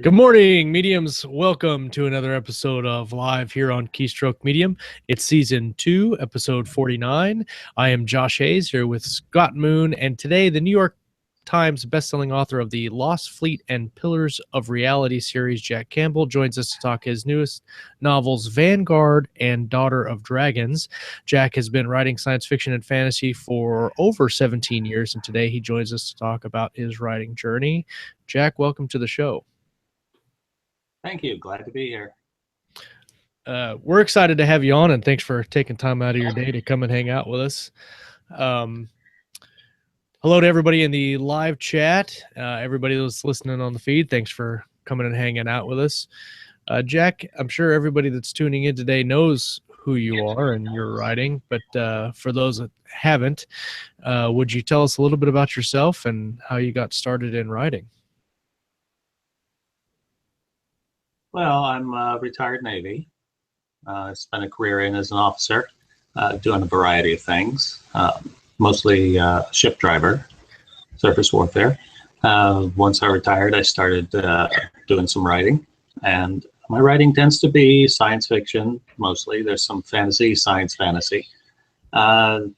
Good morning, mediums. Welcome to another episode of Live here on Keystroke Medium. It's season 2, episode 49. I am Josh Hayes here with Scott Moon, and today the New York Times bestselling author of the Lost Fleet and Pillars of Reality series, Jack Campbell, joins us to talk his newest novels, Vanguard and Daughter of Dragons. Jack has been writing science fiction and fantasy for over 17 years, and today he joins us to talk about his writing journey. Jack, welcome to the show. Thank you. Glad to be here. We're excited to have you on, and thanks for taking time out of your day to come and hang out with us. Hello to everybody in the live chat. Everybody that's listening on the feed, thanks for coming and hanging out with us. Jack, I'm sure everybody that's tuning in today knows who you are and your writing, but for those that haven't, would you tell us a little bit about yourself and how you got started in writing? Well, I'm a retired Navy. I spent a career in as an officer, doing a variety of things, mostly ship driver, surface warfare. Once I retired, I started doing some writing, and my writing tends to be science fiction, mostly. There's some fantasy, science fantasy. I'm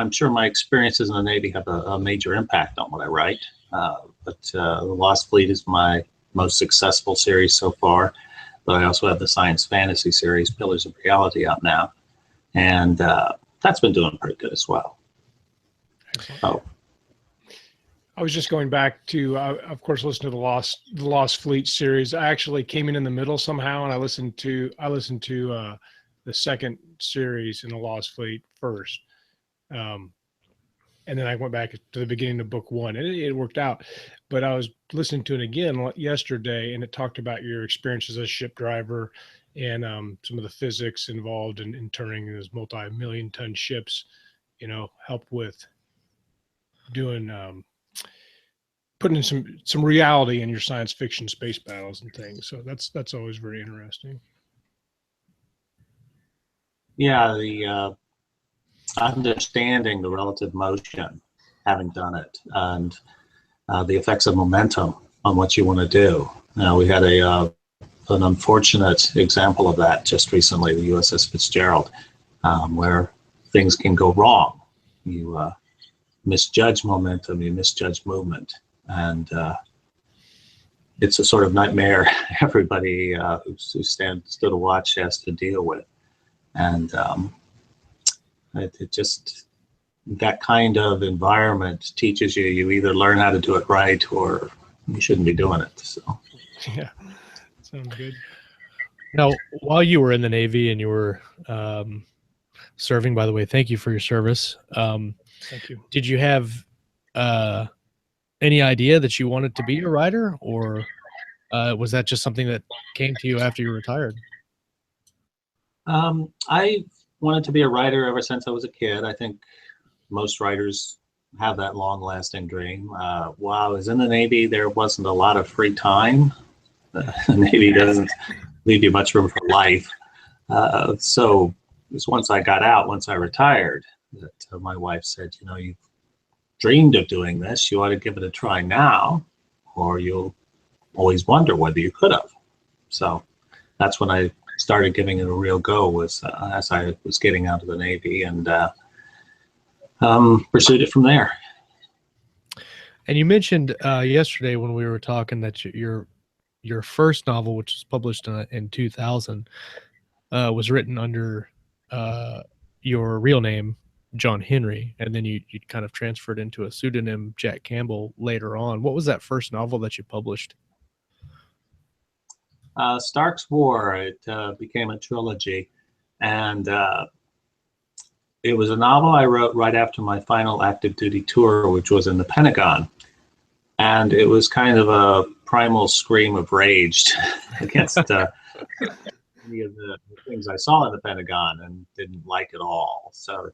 sure my experiences in the Navy have a major impact on what I write, but The Lost Fleet is my most successful series so far, but I also have the science fantasy series Pillars of Reality out now, and that's been doing pretty good as well. Oh, I was just going back to of course listen to the Lost Fleet series. I actually came in the middle somehow, and I listened to the second series in the Lost Fleet first, and then I went back to the beginning of book 1, and it worked out. But I was listening to it again yesterday, and it talked about your experience as a ship driver and some of the physics involved in turning those multi-million-ton ships, help with doing putting in some reality in your science fiction space battles and things. So that's always very interesting. Yeah, the understanding the relative motion, having done it, and the effects of momentum on what you want to do. We had an unfortunate example of that just recently, the USS Fitzgerald, where things can go wrong. You misjudge momentum, you misjudge movement, and it's a sort of nightmare everybody who stood a watch has to deal with. And it just, that kind of environment teaches you either learn how to do it right or you shouldn't be doing it. So yeah, sounds good. Now, while you were in the Navy and you were serving, by the way, thank you for your service. Thank you. Did you have any idea that you wanted to be a writer, or was that just something that came to you after you retired? I wanted to be a writer ever since I was a kid. I think most writers have that long-lasting dream. While I was in the Navy, there wasn't a lot of free time. The Navy doesn't leave you much room for life. So it was once I got out, once I retired, that my wife said, you've dreamed of doing this. You ought to give it a try now, or you'll always wonder whether you could have. So that's when I started giving it a real go, was as I was getting out of the Navy, and pursued it from there. And you mentioned yesterday when we were talking that your first novel, which was published in 2000, was written under your real name, John Henry, and then you kind of transferred into a pseudonym, Jack Campbell, later on. What was that first novel that you published? Stark's War. It became a trilogy, and it was a novel I wrote right after my final active duty tour, which was in the Pentagon. And it was kind of a primal scream of rage against many of the things I saw in the Pentagon and didn't like at all. So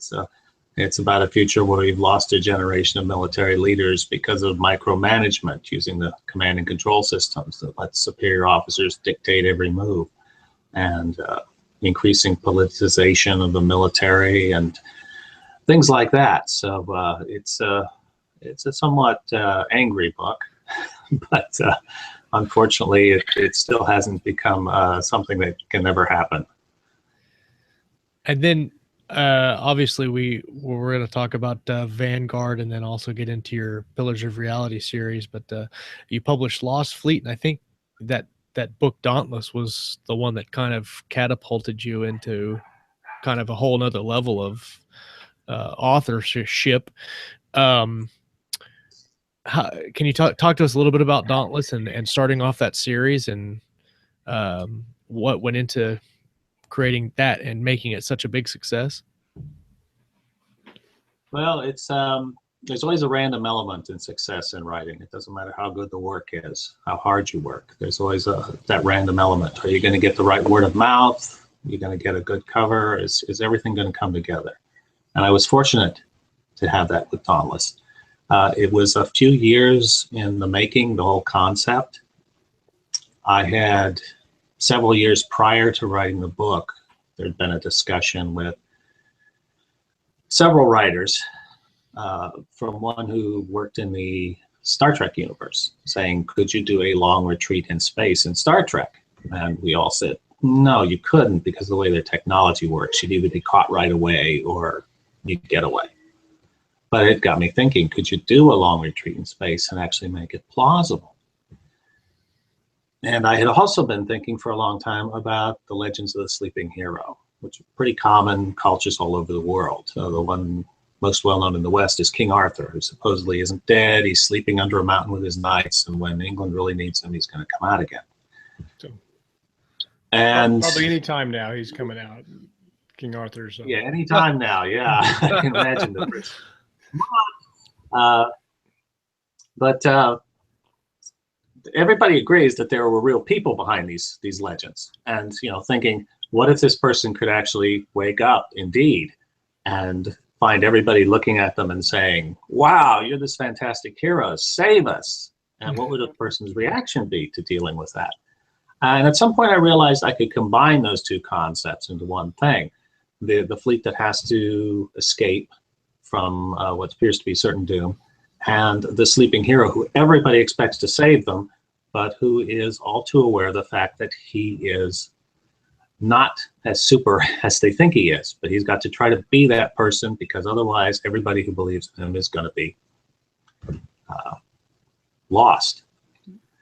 it's about a future where we've lost a generation of military leaders because of micromanagement, using the command and control systems that let superior officers dictate every move, and increasing politicization of the military and things like that. So it's a somewhat angry book, but unfortunately, it still hasn't become something that can never happen. And then obviously we're going to talk about Vanguard and then also get into your Pillars of Reality series, but you published Lost Fleet, and I think that book Dauntless was the one that kind of catapulted you into kind of a whole nother level of authorship. Can you talk to us a little bit about Dauntless and starting off that series, and what went into creating that and making it such a big success? Well, it's there's always a random element in success in writing. It doesn't matter how good the work is, how hard you work. There's always that random element. Are you going to get the right word of mouth? Are you going to get a good cover? Is everything going to come together? And I was fortunate to have that with Dauntless. It was a few years in the making, the whole concept. I had several years prior to writing the book, there had been a discussion with several writers, from one who worked in the Star Trek universe, saying, could you do a long retreat in space in Star Trek? And we all said, no, you couldn't, because of the way the technology works. You'd either be caught right away or you'd get away. But it got me thinking, could you do a long retreat in space and actually make it plausible? And I had also been thinking for a long time about the legends of the sleeping hero, which are pretty common cultures all over the world. The one most well-known in the West is King Arthur, who supposedly isn't dead. He's sleeping under a mountain with his knights, and when England really needs him, he's going to come out again. So, and probably any time now he's coming out, King Arthur's. Yeah, any time now. Yeah, I can imagine the risk. But everybody agrees that there were real people behind these legends, and thinking, what if this person could actually wake up indeed and find everybody looking at them and saying, wow, you're this fantastic hero, save us? And what would a person's reaction be to dealing with that? And at some point I realized I could combine those two concepts into one thing. The fleet that has to escape from what appears to be certain doom, and the sleeping hero who everybody expects to save them, but who is all too aware of the fact that he is not as super as they think he is, but he's got to try to be that person, because otherwise everybody who believes in him is going to be lost.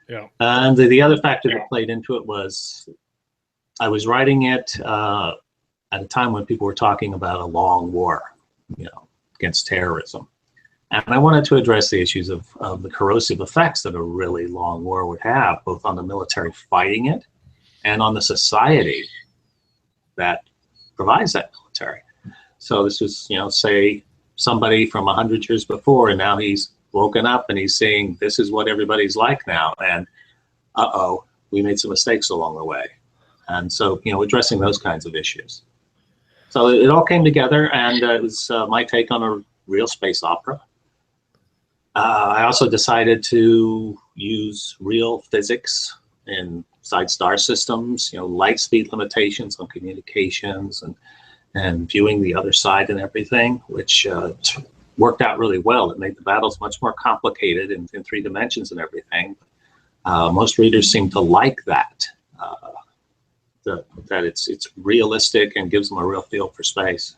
Yeah. And the other factor that played into it was I was writing it at a time when people were talking about a long war, against terrorism. And I wanted to address the issues of the corrosive effects that a really long war would have, both on the military fighting it and on the society that provides that military. So this was, say somebody from 100 years before, and now he's woken up and he's saying, this is what everybody's like now. And uh-oh, we made some mistakes along the way. And so, addressing those kinds of issues. So it all came together, and it was my take on a real space opera. I also decided to use real physics inside star systems, light speed limitations on communications and viewing the other side and everything, which worked out really well. It made the battles much more complicated in 3 dimensions and everything. Most readers seem to like that, that it's realistic and gives them a real feel for space.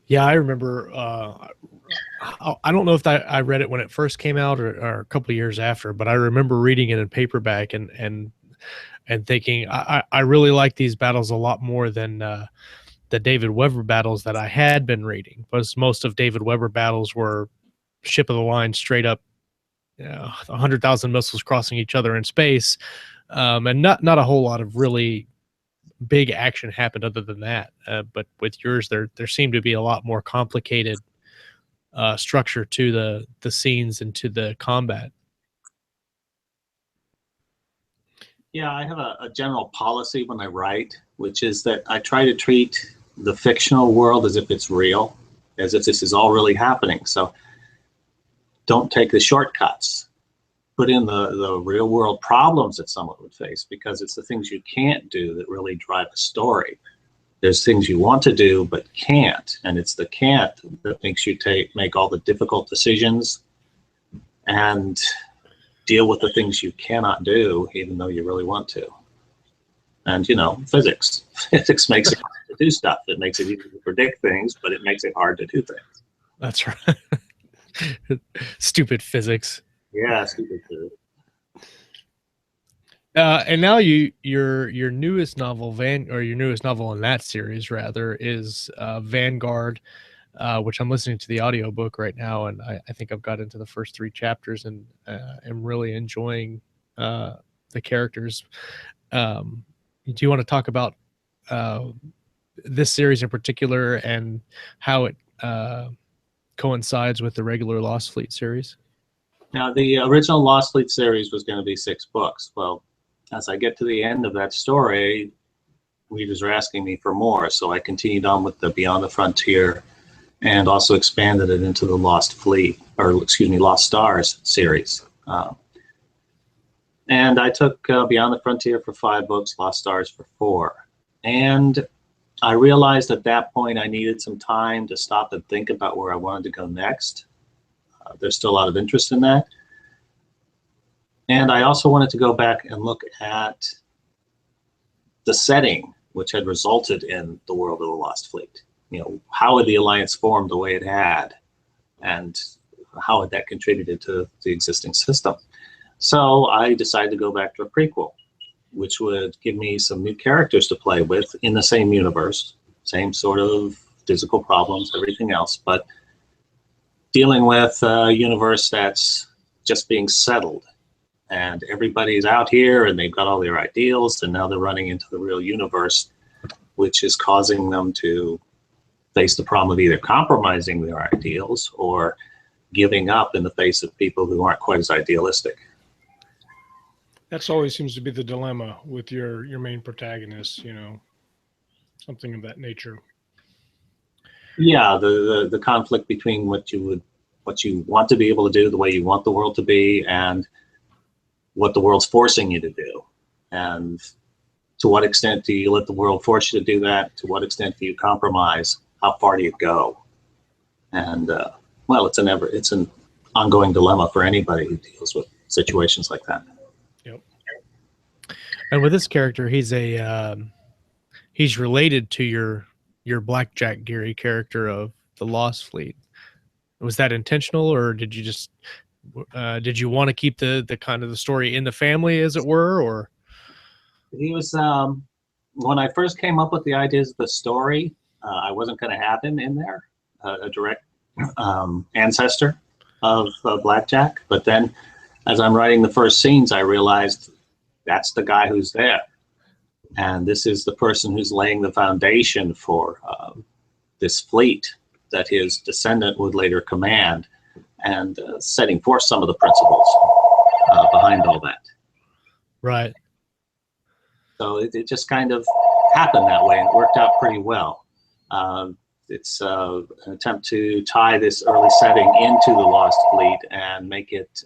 Yeah, I remember. I don't know if I read it when it first came out or a couple of years after, but I remember reading it in paperback and thinking I really like these battles a lot more than the David Weber battles that I had been reading. Because most of David Weber battles were ship of the line, straight up, 100,000 missiles crossing each other in space, and not a whole lot of really big action happened other than that. But with yours, there seemed to be a lot more complicated structure to the scenes and to the combat. Yeah, I have a general policy when I write, which is that I try to treat the fictional world as if it's real, as if this is all really happening. So don't take the shortcuts. Put in the real world problems that someone would face, because it's the things you can't do that really drive a story. There's things you want to do but can't, and it's the can't that makes you make all the difficult decisions. And deal with the things you cannot do, even though you really want to. And, you know, physics. Physics makes it hard to do stuff. It makes it easy to predict things, but it makes it hard to do things. That's right. Stupid physics. Yeah, stupid physics. And now your newest novel, your newest novel in that series rather, is Vanguard, which I'm listening to the audiobook right now, and I think I've got into the first 3 chapters and am really enjoying the characters. Do you want to talk about this series in particular and how it coincides with the regular Lost Fleet series? Now, the original Lost Fleet series was going to be 6 books. Well, as I get to the end of that story, readers are asking me for more, so I continued on with the Beyond the Frontier and also expanded it into the Lost Fleet, or excuse me, Lost Stars series. And I took Beyond the Frontier for 5 books, Lost Stars for 4. And I realized at that point I needed some time to stop and think about where I wanted to go next. There's still a lot of interest in that. And I also wanted to go back and look at the setting which had resulted in the world of the Lost Fleet. You know, how had the Alliance formed the way it had, and how had that contributed to the existing system? So I decided to go back to a prequel, which would give me some new characters to play with in the same universe, same sort of physical problems, everything else, but dealing with a universe that's just being settled. And everybody's out here and they've got all their ideals, and now they're running into the real universe, which is causing them to face the problem of either compromising their ideals or giving up in the face of people who aren't quite as idealistic. That's always seems to be the dilemma with your main protagonist, you know, something of that nature. Yeah, the conflict between what you want to be able to do, the way you want the world to be, and what the world's forcing you to do. And to what extent do you let the world force you to do that? To what extent do you compromise? How far do you go? And well, it's an ongoing dilemma for anybody who deals with situations like that. Yep. And with this character, he's related to your Blackjack Geary character of the Lost Fleet. Was that intentional, or did you just did you want to keep the kind of the story in the family, as it were? Or he was when I first came up with the ideas of the story, I wasn't going to have him in there, a direct ancestor of Blackjack. But then, as I'm writing the first scenes, I realized that's the guy who's there, and this is the person who's laying the foundation for this fleet that his descendant would later command, and setting forth some of the principles behind all that. right. So it just kind of happened that way, and it worked out pretty well. It's an attempt to tie this early setting into the Lost Fleet and make it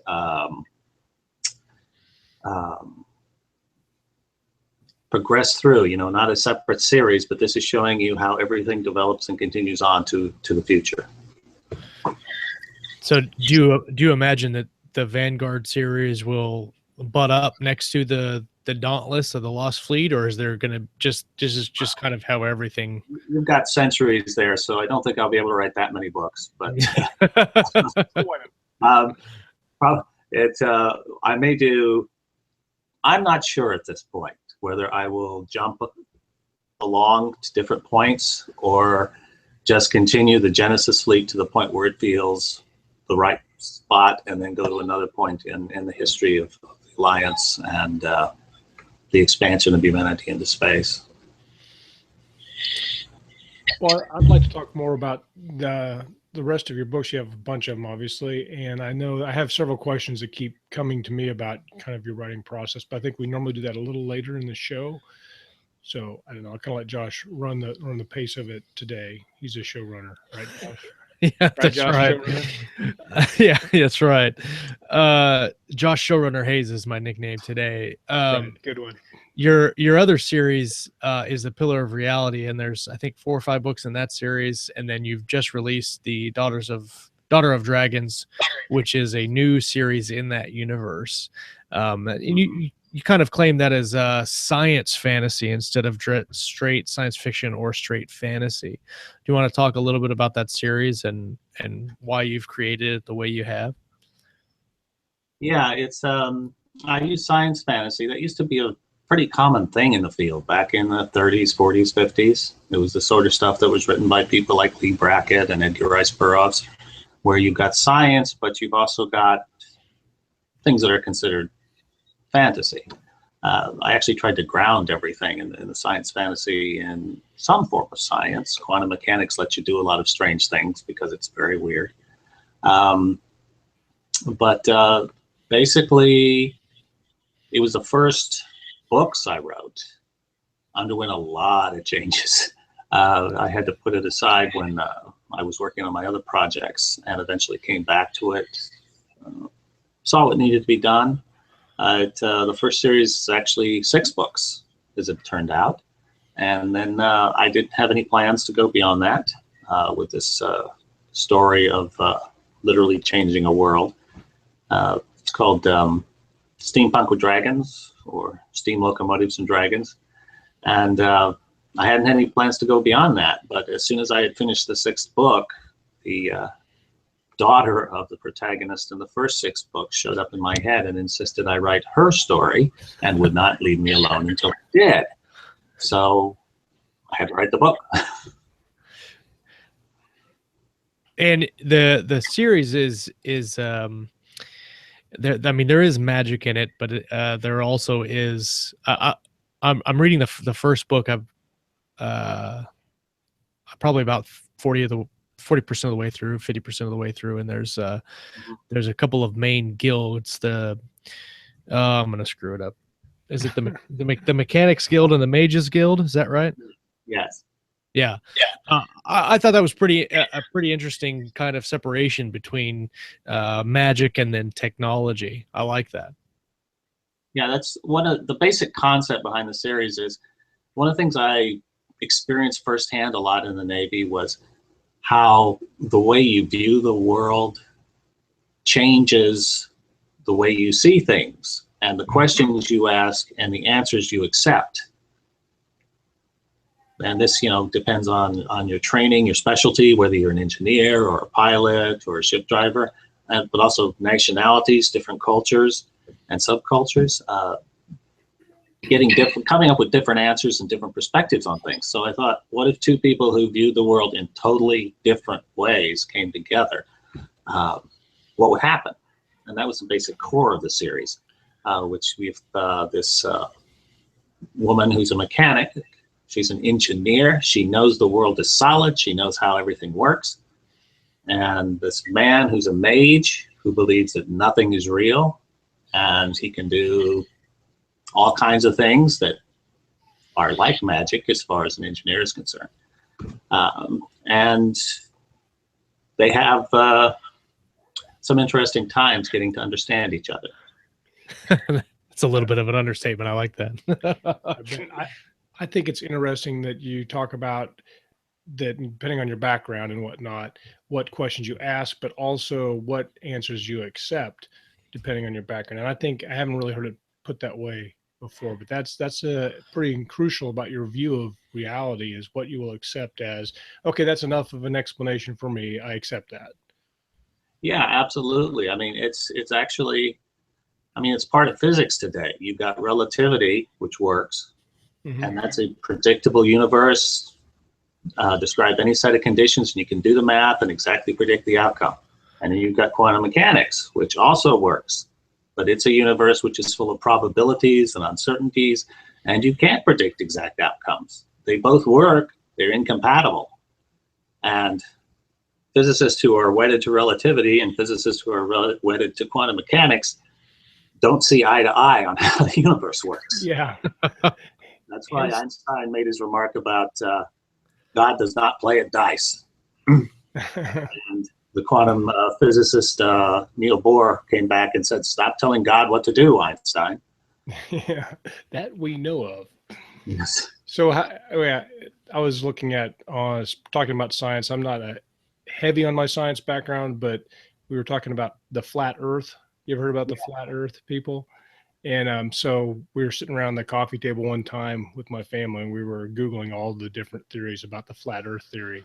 progress through, you know, not a separate series, but this is showing you how everything develops and continues on to the future. So do you imagine that the Vanguard series will butt up next to the Dauntless of the Lost Fleet, or is there going to this is just kind of how everything? You've got centuries there, so I don't think I'll be able to write that many books. But I may do. I'm not sure at this point whether I will jump along to different points or just continue the Genesis Fleet to the point where it feels the right spot, and then go to another point in the history of the Alliance and the expansion of humanity into space. Well, I'd like to talk more about the rest of your books. You have a bunch of them, obviously, and I know I have several questions that keep coming to me about kind of your writing process, but I think we normally do that a little later in the show. So I don't know. I'll kind of let Josh run the pace of it today. He's a showrunner, right, Josh? Yeah, that's right. Yeah, that's right. Josh Showrunner Hayes is my nickname today. Right, good one. Your other series is The Pillar of Reality, and there's I think 4 or 5 books in that series, and then you've just released the Daughters of Daughter of Dragons, which is a new series in that universe. And you kind of claim that as science fantasy instead of straight science fiction or straight fantasy. Do you want to talk a little bit about that series and why you've created it the way you have? Yeah, it's I use science fantasy. That used to be a pretty common thing in the field back in the 30s, 40s, 50s. It was the sort of stuff that was written by people like Lee Brackett and Edgar Rice Burroughs, where you've got science, but you've also got things that are considered fantasy. I actually tried to ground everything in the science fantasy in some form of science. Quantum mechanics lets you do a lot of strange things because it's very weird. But basically, it was the first books I wrote. Underwent a lot of changes. I had to put it aside when I was working on my other projects, and eventually came back to it. Saw what needed to be done. The first series is actually 6 books, as it turned out. And then I didn't have any plans to go beyond that with this story of literally changing a world. It's called Steampunk with Dragons, or Steam Locomotives and Dragons. And I hadn't had any plans to go beyond that. But as soon as I had finished the 6th book, the daughter of the protagonist in the first 6 books showed up in my head and insisted I write her story and would not leave me alone until I did. So I had to write the book. And the series is there. I mean, there is magic in it, but there also is. I'm reading the first book. I've probably about 40% of the way through, 50% of the way through, and there's a couple of main guilds. I'm gonna screw it up. Is it the Mechanics Guild and the Mages Guild? Is that right? Yes. Yeah. I thought that was a pretty interesting kind of separation between magic and then technology. I like that. Yeah, that's one of the basic concept behind the series. Is one of the things I experienced firsthand a lot in the Navy was how the way you view the world changes the way you see things, and the questions you ask and the answers you accept. And this, depends on your training, your specialty, whether you're an engineer or a pilot or a ship driver, but also nationalities, different cultures and subcultures, coming up with different answers and different perspectives on things. So I thought, what if 2 people who viewed the world in totally different ways came together? What would happen? And that was the basic core of the series, which we've this woman who's a mechanic. She's an engineer. She knows the world is solid. She knows how everything works. And this man who's a mage who believes that nothing is real, and he can do all kinds of things that are like magic as far as an engineer is concerned. And they have some interesting times getting to understand each other. It's a little bit of an understatement. I like that. I think it's interesting that you talk about that, depending on your background and whatnot, what questions you ask, but also what answers you accept, depending on your background. And I think I haven't really heard it put that way before, but that's pretty crucial about your view of reality, is what you will accept as, okay, that's enough of an explanation for me. I accept that. Yeah, absolutely. I mean, it's actually, it's part of physics today. You've got relativity, which works. Mm-hmm. And that's a predictable universe. Describe any set of conditions and you can do the math and exactly predict the outcome. And then you've got quantum mechanics, which also works, but it's a universe which is full of probabilities and uncertainties, and you can't predict exact outcomes. They both work, they're incompatible. And physicists who are wedded to relativity and physicists who are wedded to quantum mechanics don't see eye to eye on how the universe works. Yeah. That's why Einstein made his remark about God does not play at dice. And the quantum physicist Niels Bohr came back and said, "Stop telling God what to do, Einstein." Yeah, that we know of. Yes. So I was looking at talking about science. I'm not heavy on my science background, but we were talking about the flat Earth. You ever heard about the flat Earth people? And so we were sitting around the coffee table one time with my family, and we were Googling all the different theories about the flat Earth theory.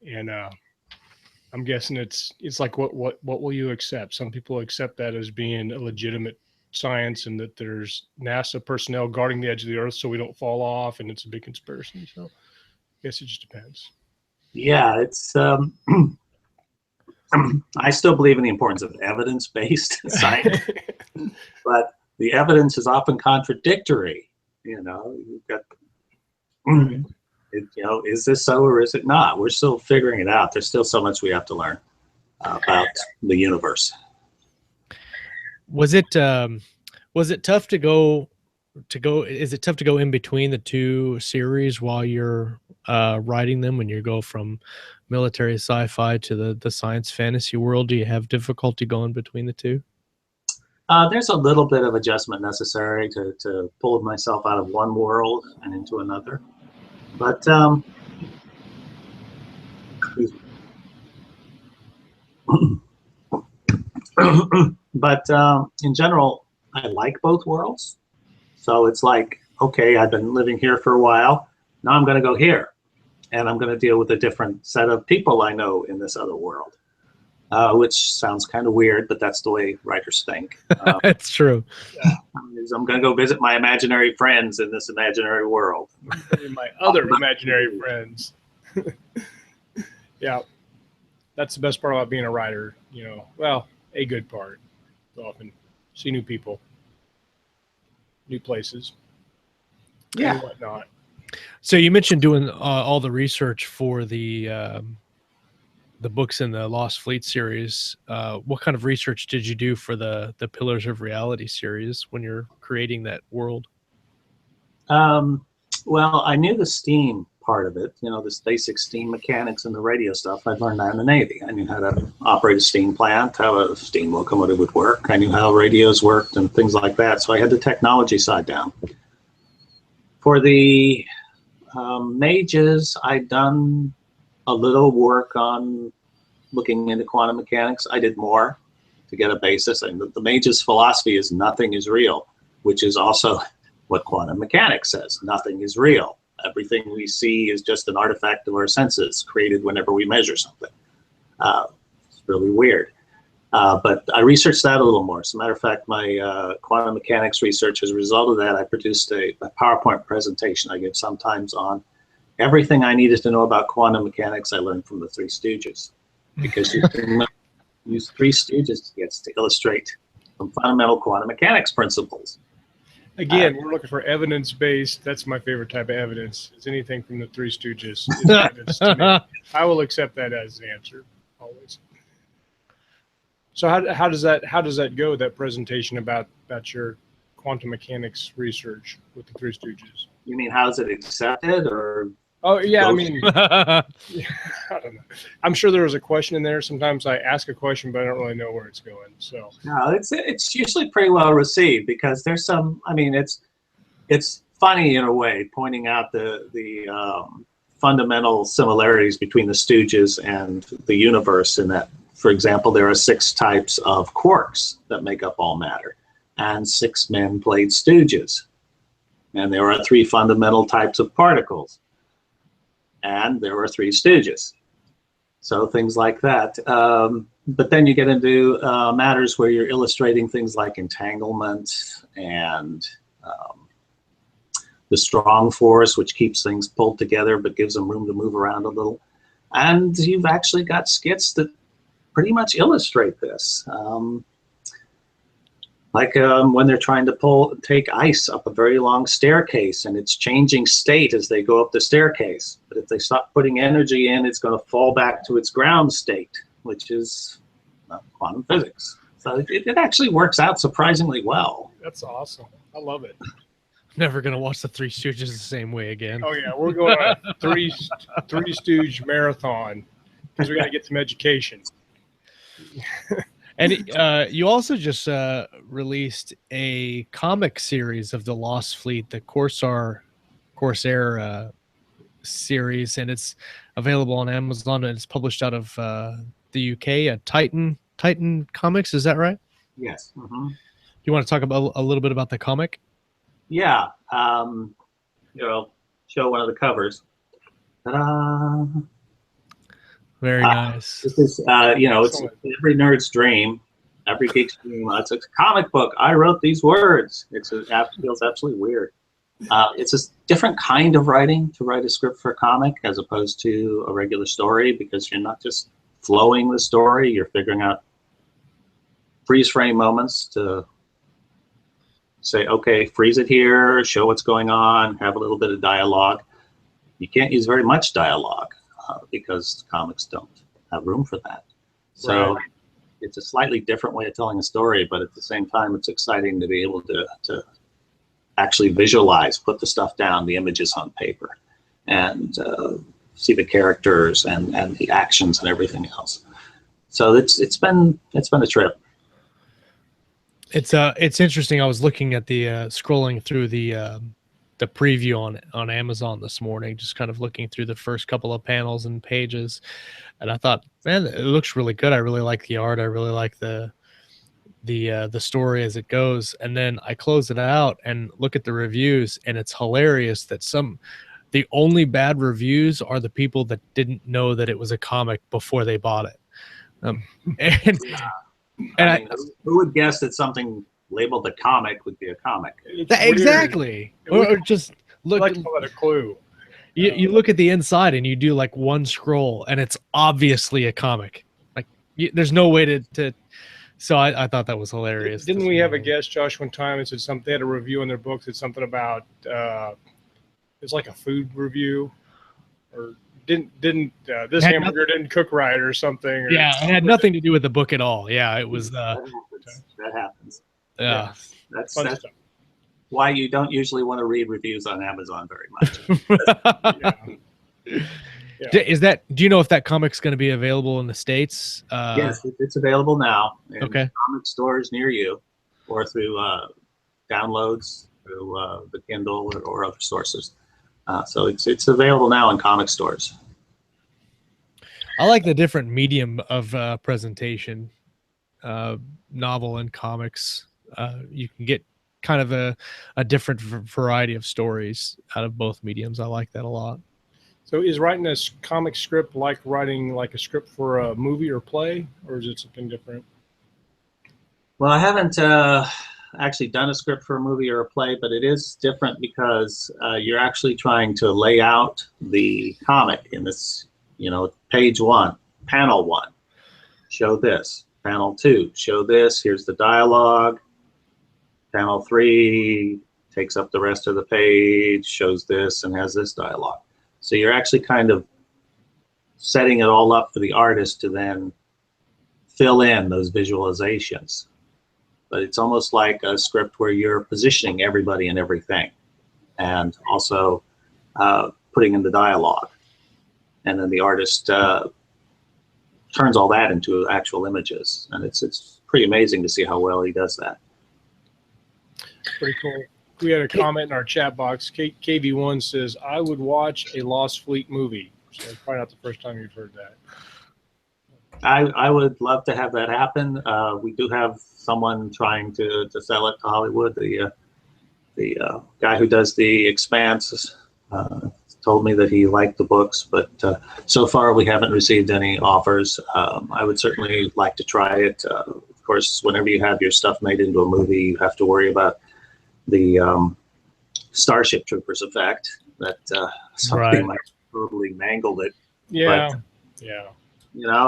And I'm guessing it's like what will you accept? Some people accept that as being a legitimate science, and that there's NASA personnel guarding the edge of the Earth so we don't fall off, and it's a big conspiracy. So I guess it just depends. Yeah, it's I still believe in the importance of evidence-based science, but the evidence is often contradictory. You know, you've got, is this so or is it not? We're still figuring it out. There's still so much we have to learn about the universe. Was it tough to go? Is it tough to go in between the two series while you're writing them, when you go from military sci-fi to the science fantasy world? Do you have difficulty going between the two? There's a little bit of adjustment necessary to pull myself out of one world and into another. But in general, I like both worlds. So it's like, okay, I've been living here for a while. Now I'm going to go here, and I'm going to deal with a different set of people I know in this other world, which sounds kind of weird, but that's the way writers think. It's true. I'm going to go visit my imaginary friends in this imaginary world. My other imaginary friends. Yeah, that's the best part about being a writer. You know, well, a good part. You often see new people, new places, and whatnot. So you mentioned doing all the research for the books in the Lost Fleet series. What kind of research did you do for the Pillars of Reality series when you're creating that world? Well, I knew the steam part of it, you know, this basic steam mechanics and the radio stuff. I'd learned that in the Navy. I knew how to operate a steam plant, how a steam locomotive would work. I knew how radios worked and things like that. So I had the technology side down. For the mages, I'd done a little work on looking into quantum mechanics. I did more to get a basis. And the mage's philosophy is nothing is real, which is also what quantum mechanics says. Nothing is real. Everything we see is just an artifact of our senses, created whenever we measure something. It's really weird. But I researched that a little more. As a matter of fact, my quantum mechanics research, as a result of that, I produced a PowerPoint presentation I give sometimes on everything I needed to know about quantum mechanics I learned from the Three Stooges. Because you can use Three Stooges to illustrate some fundamental quantum mechanics principles. Again, we're looking for evidence-based. That's my favorite type of evidence. Is anything from the Three Stooges is evidence to me. I will accept that as the answer, always. So how does that go? That presentation about your quantum mechanics research with the Three Stooges. You mean how's it accepted, or? Oh yeah, I mean, I don't know. I'm sure there was a question in there. Sometimes I ask a question, but I don't really know where it's going. So no, it's usually pretty well received, because there's some. I mean, it's funny in a way, pointing out the fundamental similarities between the Stooges and the universe. In that, for example, there are 6 types of quarks that make up all matter, and 6 men played Stooges, and there are 3 fundamental types of particles. And there were 3 Stooges. So things like that. But then you get into matters where you're illustrating things like entanglement and the strong force, which keeps things pulled together but gives them room to move around a little. And you've actually got skits that pretty much illustrate this. Like when they're trying to take ice up a very long staircase, and it's changing state as they go up the staircase. But if they stop putting energy in, it's going to fall back to its ground state, which is quantum physics. So it actually works out surprisingly well. That's awesome. I love it. Never going to watch the Three Stooges the same way again. Oh yeah, we're going on a three Stooge marathon because we got to get some education. And you also just released a comic series of the Lost Fleet, the Corsair series, and it's available on Amazon, and it's published out of the UK. Titan Comics, is that right? Yes. You want to talk about a little bit about the comic? Yeah. Show one of the covers. Ta-da! Very nice. This is, it's every nerd's dream, every geek's dream. It's a comic book. I wrote these words. It feels absolutely weird. It's a different kind of writing to write a script for a comic as opposed to a regular story, because you're not just flowing the story. You're figuring out freeze frame moments to say, okay, freeze it here, show what's going on, have a little bit of dialogue. You can't use very much dialogue because comics don't have room for that. So it's a slightly different way of telling a story, but at the same time, it's exciting to be able to actually visualize, put the stuff down, the images on paper, and see the characters and the actions and everything else. So it's been a trip. It's interesting. I was looking at the scrolling through the preview on Amazon this morning, just kind of looking through the first couple of panels and pages, and I thought, man, it looks really good. I really like the art. I really like the story as it goes. And then I close it out and look at the reviews, and it's hilarious that the only bad reviews are the people that didn't know that it was a comic before they bought it. Who would guess that something labeled a comic would be a comic? Exactly. Or just look. Like call it a clue. You look at the inside and you do like one scroll, and it's obviously a comic. Like there's no way to. So I thought that was hilarious. Didn't we have a guest, Josh, one time? It said something. They had a review in their book. Said something about it's like a food review, or this hamburger didn't cook right or something. Or yeah, it had nothing to do with the book at all. Yeah, it was. That happens. Yeah, that's why you don't usually want to read reviews on Amazon very much. Yeah. Do you know if that comic's going to be available in the States? Yes, it's available now in comic stores near you, or through downloads through the Kindle or other sources. So it's available now in comic stores. I like the different medium of presentation, novel and comics. You can get kind of a different variety of stories out of both mediums. I like that a lot. So is writing a comic script like writing like a script for a movie or play, or is it something different? Well, I haven't actually done a script for a movie or a play, but it is different because you're actually trying to lay out the comic in this, page 1, panel 1, show this, panel 2, show this, here's the dialogue, panel 3 takes up the rest of the page, shows this, and has this dialogue. So you're actually kind of setting it all up for the artist to then fill in those visualizations. But it's almost like a script where you're positioning everybody and everything, and also putting in the dialogue. And then the artist turns all that into actual images. And it's pretty amazing to see how well he does that. Pretty cool. We had a comment in our chat box. KV1 says, I would watch a Lost Fleet movie. So it's probably not the first time you've heard that. I would love to have that happen. We do have someone trying to sell it to Hollywood. The guy who does The Expanse told me that he liked the books, but so far we haven't received any offers. I would certainly like to try it. Of course, whenever you have your stuff made into a movie, you have to worry about the Starship Troopers effect, that something might totally mangled it. Yeah, but, yeah.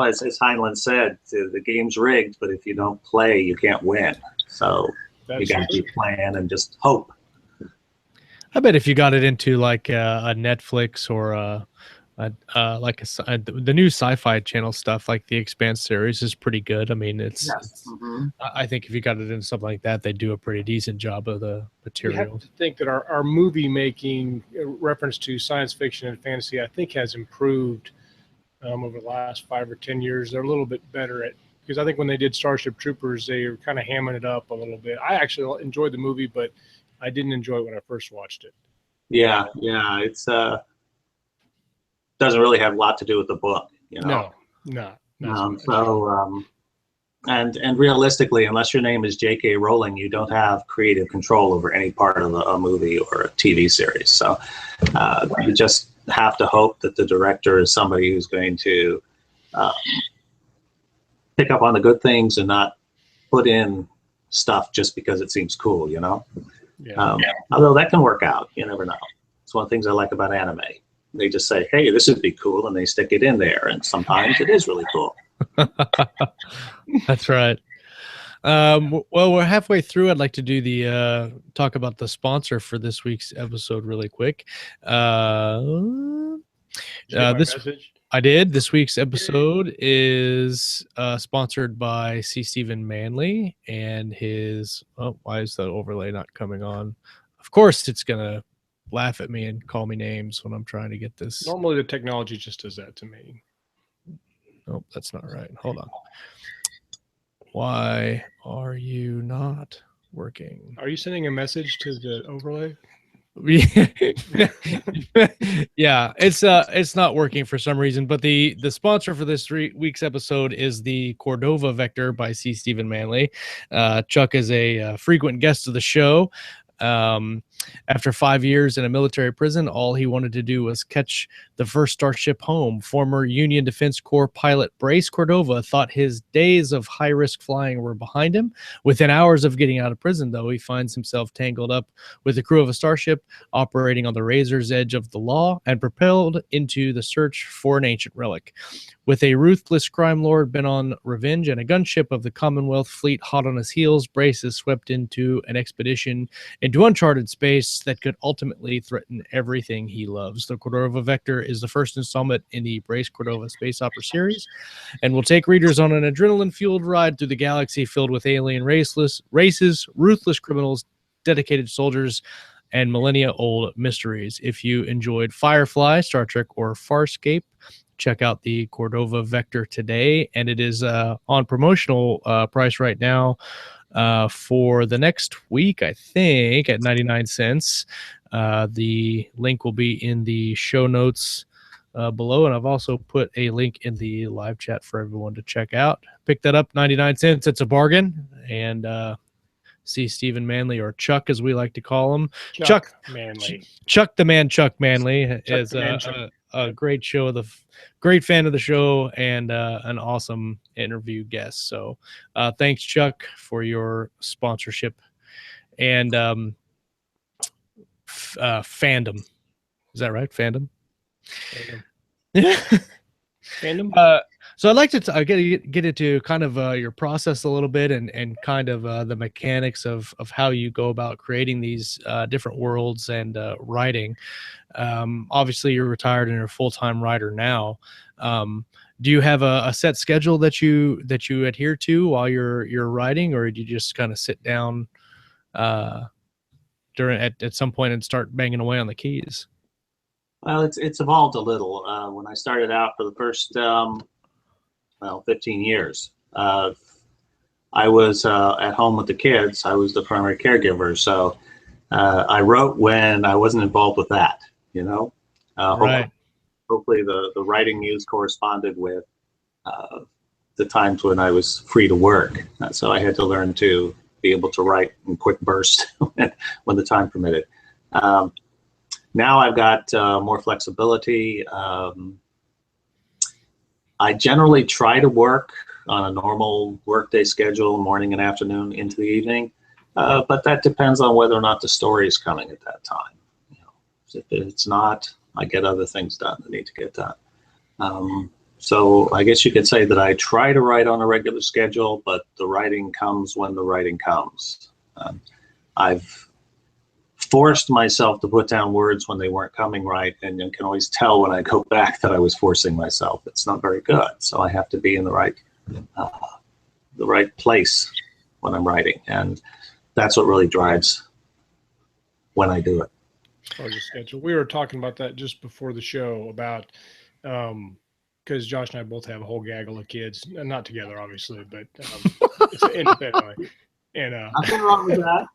As Heinlein said, the game's rigged, but if you don't play, you can't win. So you got to keep playing and just hope. I bet if you got it into like a Netflix or the new Sci-Fi Channel stuff, like the Expanse series, is pretty good. I mean, I think if you got it into something like that, they do a pretty decent job of the material. You have to think that our movie making, reference to science fiction and fantasy, I think has improved over the last 5 or 10 years. They're a little bit better at, because I think when they did Starship Troopers, they were kind of hamming it up a little bit. I actually enjoyed the movie, but I didn't enjoy it when I first watched it. Yeah, it's doesn't really have a lot to do with the book, you know. No, not so much. And realistically, unless your name is J.K. Rowling, you don't have creative control over any part of a movie or a TV series. So you just have to hope that the director is somebody who's going to pick up on the good things and not put in stuff just because it seems cool, you know? Yeah. Although that can work out. You never know. It's one of the things I like about anime. They just say, hey, this would be cool, and they stick it in there. And sometimes it is really cool. That's right. Well, we're halfway through. I'd like to do the talk about the sponsor for this week's episode really quick. Message? I did. This week's episode is sponsored by C. Stephen Manley and his. Oh, why is the overlay not coming on? Of course, it's gonna laugh at me and call me names when I'm trying to get this. Normally, the technology just does that to me. Oh, that's not right. Hold on. Why are you not working? Are you sending a message to the overlay? Yeah, it's not working for some reason, but the sponsor for this week's episode is the Cordova Vector by C. Stephen Manley. Chuck is a frequent guest of the show. After 5 years in a military prison, all he wanted to do was catch the first Starship home. Former Union Defense Corps pilot Brace Cordova thought his days of high-risk flying were behind him. Within hours of getting out of prison, though, he finds himself tangled up with the crew of a Starship operating on the razor's edge of the law and propelled into the search for an ancient relic. With a ruthless crime lord bent on revenge and a gunship of the Commonwealth Fleet hot on his heels, Brace is swept into an expedition into uncharted space that could ultimately threaten everything he loves. The Cordova Vector is the first installment in the Brace Cordova space opera series and will take readers on an adrenaline-fueled ride through the galaxy filled with alien races, ruthless criminals, dedicated soldiers, and millennia-old mysteries. If you enjoyed Firefly, Star Trek, or Farscape, check out the Cordova Vector today, and it is on promotional price right now for the next week, I think, at 99 cents. The link will be in the show notes below, and I've also put a link in the live chat for everyone to check out. Pick that up, 99 cents. It's a bargain, and see Stephen Manley, or Chuck as we like to call him. Chuck Manley. Chuck the Man Chuck Manley is a great show, great fan of the show, and an awesome interview guest. So thanks, Chuck, for your sponsorship and fandom. Is that right? Fandom? Fandom? So I'd like to get into kind of your process a little bit and kind of the mechanics of how you go about creating these different worlds and writing. Obviously, you're retired and you're a full-time writer now. Do you have a set schedule that you adhere to while you're writing, or do you just kind of sit down at some point and start banging away on the keys? Well, it's evolved a little. When I started out for the first 15 years, I was at home with the kids. I was the primary caregiver, so I wrote when I wasn't involved with that. You know, Right. Hopefully the writing muse corresponded with the times when I was free to work. So I had to learn to be able to write in quick bursts when the time permitted. Now I've got more flexibility. I generally try to work on a normal workday schedule, morning and afternoon into the evening, but that depends on whether or not the story is coming at that time. You know, if it's not, I get other things done that need to get done. So I guess you could say that I try to write on a regular schedule, but the writing comes when the writing comes. I've forced myself to put down words when they weren't coming right, and you can always tell when I go back that I was forcing myself. It's not very good, so I have to be in the right place when I'm writing, and that's what really drives when I do it. Oh, your schedule. We were talking about that just before the show about because Josh and I both have a whole gaggle of kids, not together obviously, but independently. And Nothing wrong with that.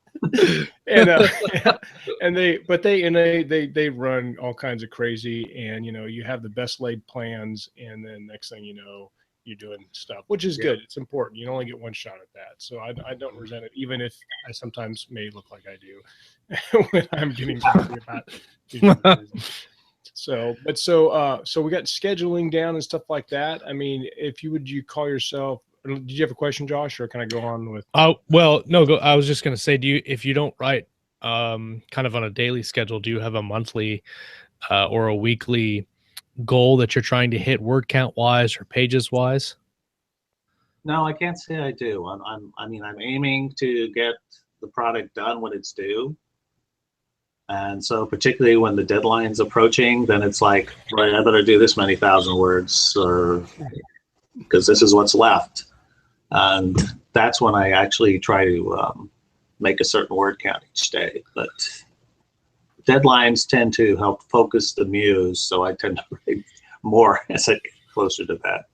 and they run all kinds of crazy, and you have the best laid plans, and then next thing you know, you're doing stuff, which is good. It's important. You only get one shot at that, so I don't resent it, even if I sometimes may look like I do when I'm getting angry about. So we got scheduling down and stuff like that. I mean, would you call yourself? Did you have a question, Josh, or can I go on with? Oh, well, no, go. I was just going to say, if you don't write kind of on a daily schedule, do you have a monthly or a weekly goal that you're trying to hit word count wise or pages wise? No, I can't say I do. I'm aiming to get the product done when it's due. And so particularly when the deadline's approaching, then it's like, right, I better do this many thousand words, or because this is what's left. And that's when I actually try to make a certain word count each day. But deadlines tend to help focus the muse, so I tend to write more as I get closer to that.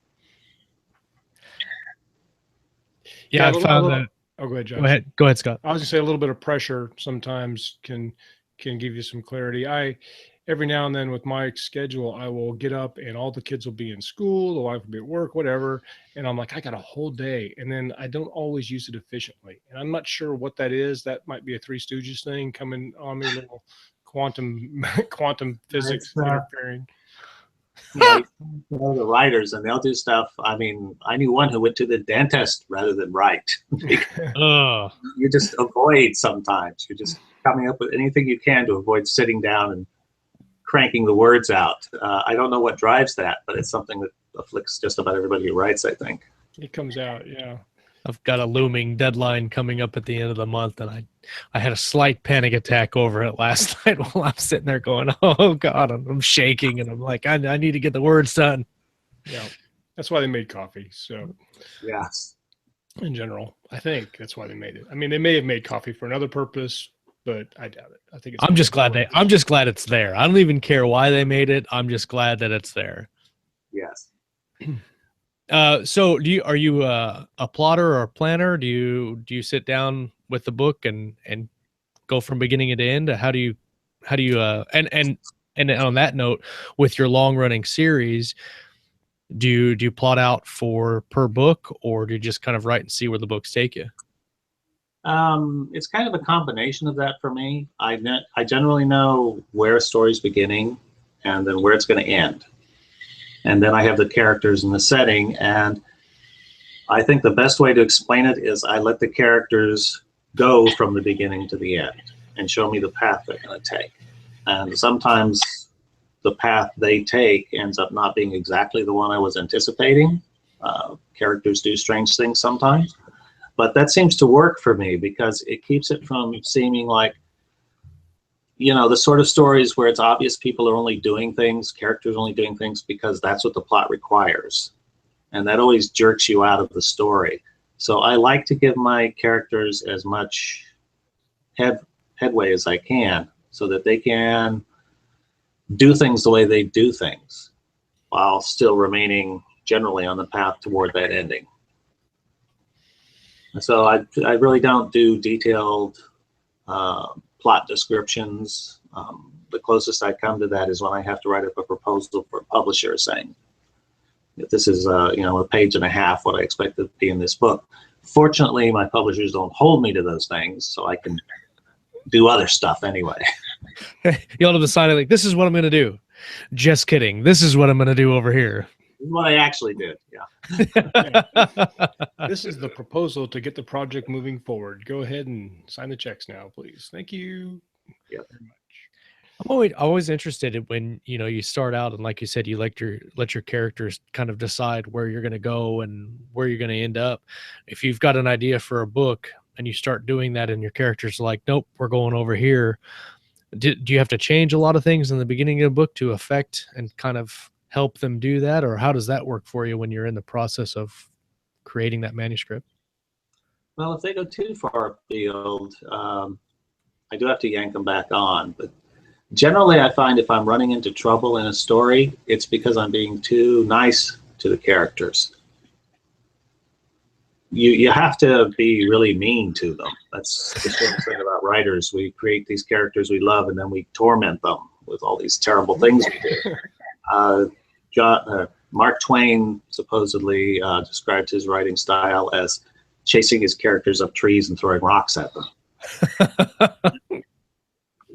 Yeah, I found that. Oh, go ahead, Josh. Go ahead, Scott. I was gonna say a little bit of pressure sometimes can give you some clarity. Every now and then with my schedule, I will get up and all the kids will be in school, the wife will be at work, whatever. And I'm like, I got a whole day. And then I don't always use it efficiently. And I'm not sure what that is. That might be a Three Stooges thing coming on me, a little quantum physics interfering. The writers, and they'll do stuff. I mean, I knew one who went to the dentist rather than write. You just avoid sometimes. You're just coming up with anything you can to avoid sitting down and cranking the words out. I don't know what drives that, but it's something that afflicts just about everybody who writes, I think. It comes out, yeah. I've got a looming deadline coming up at the end of the month, and I had a slight panic attack over it last night while I'm sitting there going, oh God, I'm shaking, and I'm like, I need to get the words done. Yeah, that's why they made coffee. So yes, in general, I think that's why they made it. I mean, they may have made coffee for another purpose, but I doubt it. I think it's. I'm just glad it's there. I don't even care why they made it. I'm just glad that it's there. Yes. So are you a plotter or a planner? Do you sit down with the book and go from beginning to end? How do you and on that note, with your long running series, do you plot out per book, or do you just kind of write and see where the books take you? It's kind of a combination of that for me. I generally know where a story's beginning and then where it's going to end. And then I have the characters and the setting. And I think the best way to explain it is I let the characters go from the beginning to the end and show me the path they're going to take. And sometimes the path they take ends up not being exactly the one I was anticipating. Characters do strange things sometimes. But that seems to work for me because it keeps it from seeming like, the sort of stories where it's obvious people are only doing things, characters only doing things because that's what the plot requires. And that always jerks you out of the story. So I like to give my characters as much headway as I can so that they can do things the way they do things while still remaining generally on the path toward that ending. So I really don't do detailed plot descriptions. The closest I come to that is when I have to write up a proposal for a publisher saying, this is a page and a half what I expect to be in this book. Fortunately, my publishers don't hold me to those things, so I can do other stuff anyway. You'll have to sign it like, this is what I'm going to do. Just kidding. This is what I'm going to do over here. This is what I actually did, yeah. This is the proposal to get the project moving forward. Go ahead and sign the checks now, please. Thank you. Yep. Very much. I'm always interested in when you start out and, like you said, you let your characters kind of decide where you're going to go and where you're going to end up. If you've got an idea for a book and you start doing that and your characters are like, nope, we're going over here. Do you have to change a lot of things in the beginning of the book to affect and kind of help them do that, or how does that work for you when you're in the process of creating that manuscript? Well, if they go too far afield, I do have to yank them back on. But generally, I find if I'm running into trouble in a story, it's because I'm being too nice to the characters. you have to be really mean to them. That's the thing about writers. We create these characters we love, and then we torment them with all these terrible things we do. Mark Twain supposedly described his writing style as chasing his characters up trees and throwing rocks at them.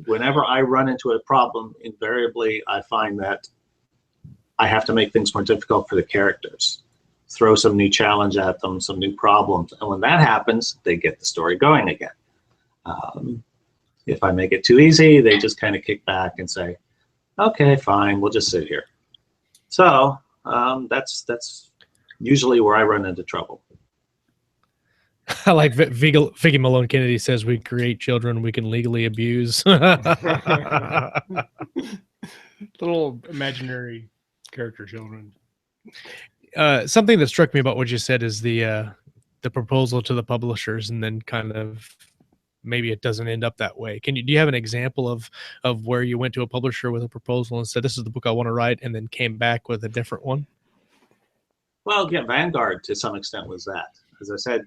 Whenever I run into a problem, invariably I find that I have to make things more difficult for the characters. Throw some new challenge at them, some new problems. And when that happens, they get the story going again. If I make it too easy, they just kind of kick back and say, okay, fine, we'll just sit here. So that's usually where I run into trouble. I like Vicky Malone Kennedy says we create children we can legally abuse. Little imaginary character children. Something that struck me about what you said is the proposal to the publishers, and then kind of maybe it doesn't end up that way. Do you have an example of where you went to a publisher with a proposal and said, this is the book I want to write, and then came back with a different one? Well, yeah, Vanguard to some extent was that. As I said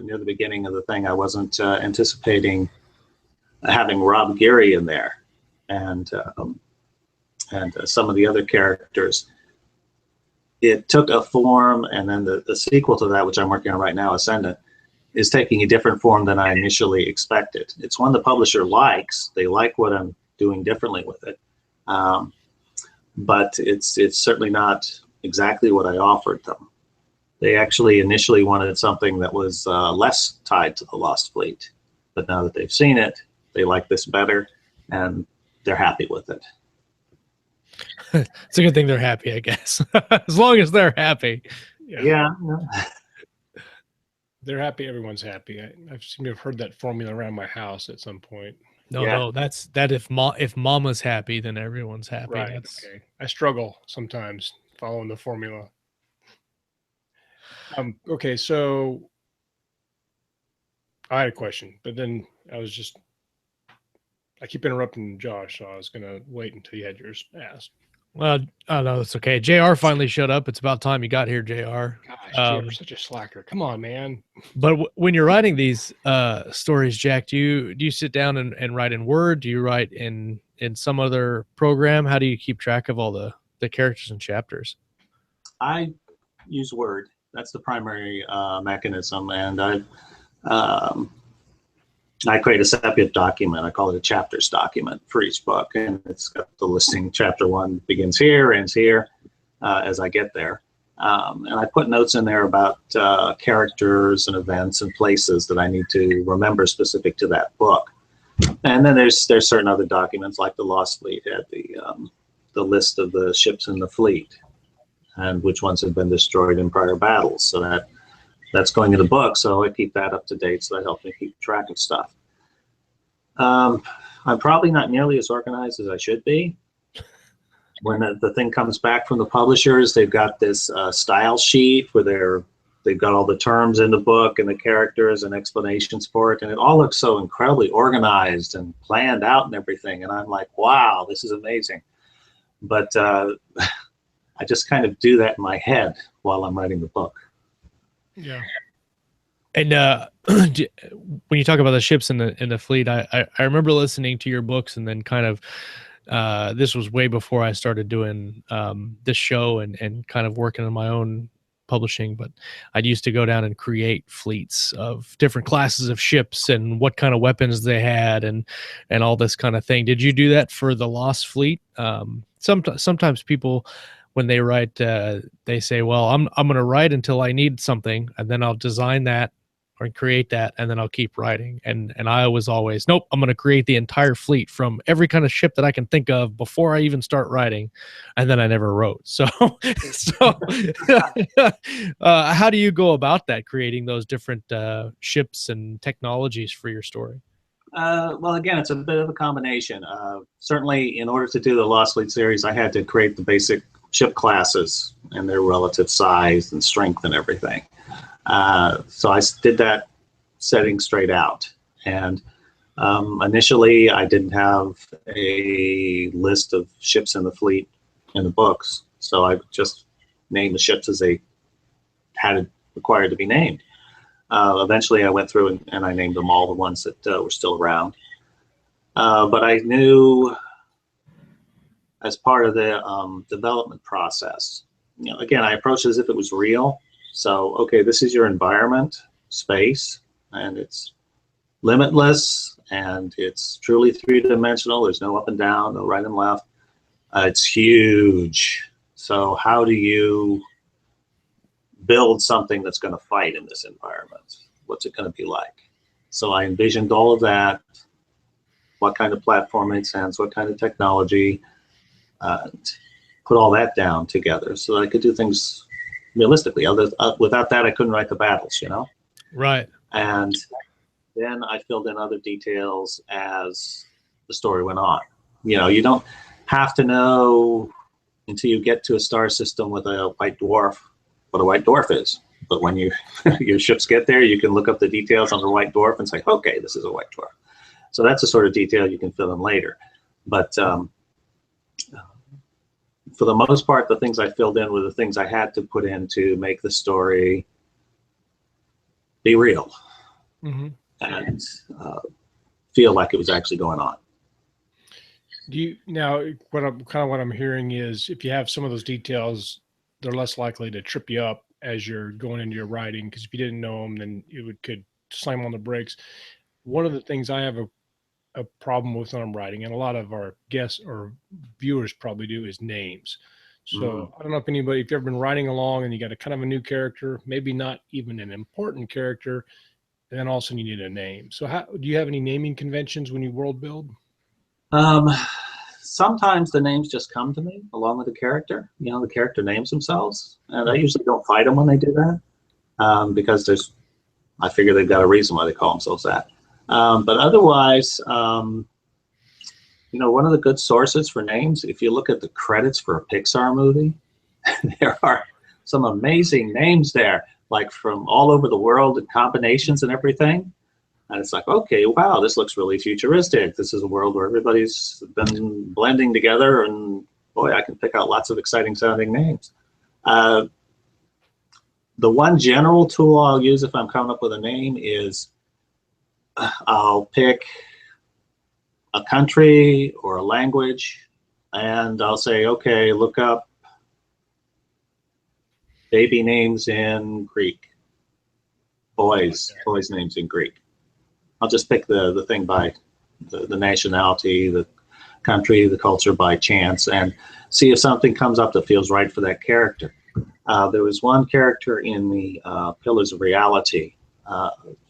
near the beginning of the thing, I wasn't anticipating having Rob Geary in there, and some of the other characters. It took a form, and then the sequel to that, which I'm working on right now, Ascendant, is taking a different form than I initially expected. It's one the publisher likes. They like what I'm doing differently with it, but it's certainly not exactly what I offered them. They actually initially wanted something that was less tied to the Lost Fleet, but now that they've seen it, they like this better, and they're happy with it. It's a good thing they're happy, I guess. As long as they're happy. Yeah. They're happy, everyone's happy. I've seemed to have heard that formula around my house at some point. No, that's if mama's happy, then everyone's happy. Right. Okay. I struggle sometimes following the formula. Okay, so I had a question, but then I keep interrupting Josh, so I was gonna wait until you had yours asked. Well, oh no, that's okay. JR finally showed up. It's about time you got here, JR. Gosh, JR's such a slacker. Come on, man. But when you're writing these stories, Jack, do you sit down and write in Word? Do you write in some other program? How do you keep track of all the characters and chapters? I use Word. That's the primary mechanism, and I create a separate document. I call it a chapters document for each book, and it's got the listing. Chapter 1 begins here, ends here, as I get there. And I put notes in there about characters and events and places that I need to remember specific to that book. And then there's certain other documents, like the Lost Fleet had the list of the ships in the fleet and which ones have been destroyed in prior battles. So that's going in the book, so I keep that up to date, so that helps me keep track of stuff. I'm probably not nearly as organized as I should be. When the thing comes back from the publishers, they've got this style sheet where they've got all the terms in the book and the characters and explanations for it, and it all looks so incredibly organized and planned out and everything, and I'm like, wow, this is amazing. But I just kind of do that in my head while I'm writing the book. Yeah. And when you talk about the ships in the fleet, I remember listening to your books, and then kind of this was way before I started doing this show and kind of working on my own publishing, but I used to go down and create fleets of different classes of ships and what kind of weapons they had and all this kind of thing. Did you do that for the Lost Fleet? Sometimes people, when they write, they say, well, I'm going to write until I need something, and then I'll design that or create that, and then I'll keep writing. And I was always, nope, I'm going to create the entire fleet from every kind of ship that I can think of before I even start writing. And then I never wrote. So how do you go about that, creating those different ships and technologies for your story? Well, again, it's a bit of a combination. Certainly, in order to do the Lost Fleet series, I had to create the basic ship classes and their relative size and strength and everything. So I did that setting straight out. And initially, I didn't have a list of ships in the fleet in the books. So I just named the ships as they had it required to be named. Eventually, I went through and I named them all the ones that were still around. But I knew, as part of the development process, again, I approached it as if it was real. So, okay, this is your environment, space, and it's limitless, and it's truly three-dimensional. There's no up and down, no right and left. It's huge. So how do you build something that's going to fight in this environment? What's it going to be like? So I envisioned all of that. What kind of platform made sense? What kind of technology? And put all that down together so that I could do things realistically. Without that, I couldn't write the battles, Right. And then I filled in other details as the story went on. You don't have to know until you get to a star system with a white dwarf what a white dwarf is. But when your ships get there, you can look up the details on the white dwarf and say, okay, this is a white dwarf. So that's the sort of detail you can fill in later. But for the most part, the things I filled in were the things I had to put in to make the story be real. Mm-hmm. And feel like it was actually going on. What I'm hearing is, if you have some of those details, they're less likely to trip you up as you're going into your writing, because if you didn't know them, then it could slam on the brakes. One of the things I have a problem with when I'm writing, and a lot of our guests or viewers probably do, is names. So I don't know if you've ever been writing along and you got a kind of a new character, maybe not even an important character, and then all of a sudden you need a name. So do you have any naming conventions when you world build? Sometimes the names just come to me along with the character. The character names themselves, and I usually don't fight them when they do that, because I figure they've got a reason why they call themselves that. But otherwise, one of the good sources for names, if you look at the credits for a Pixar movie, there are some amazing names there, like from all over the world and combinations and everything. And it's like, okay, wow, this looks really futuristic. This is a world where everybody's been blending together, and boy, I can pick out lots of exciting sounding names. The one general tool I'll use if I'm coming up with a name is I'll pick a country or a language, and I'll say, okay, look up baby names in Greek, boys names in Greek. I'll just pick the thing by the nationality, the country, the culture by chance, and see if something comes up that feels right for that character. There was one character in the Pillars of Reality.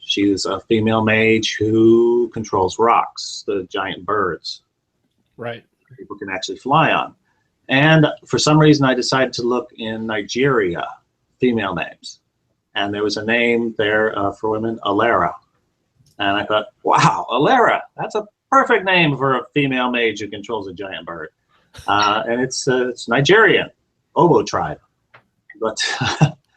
She's a female mage who controls rocks, the giant birds. Right. People can actually fly on. And for some reason, I decided to look in Nigeria, female names. And there was a name there for women, Alara. And I thought, wow, Alara, that's a perfect name for a female mage who controls a giant bird. And it's Nigerian, Obo tribe. But,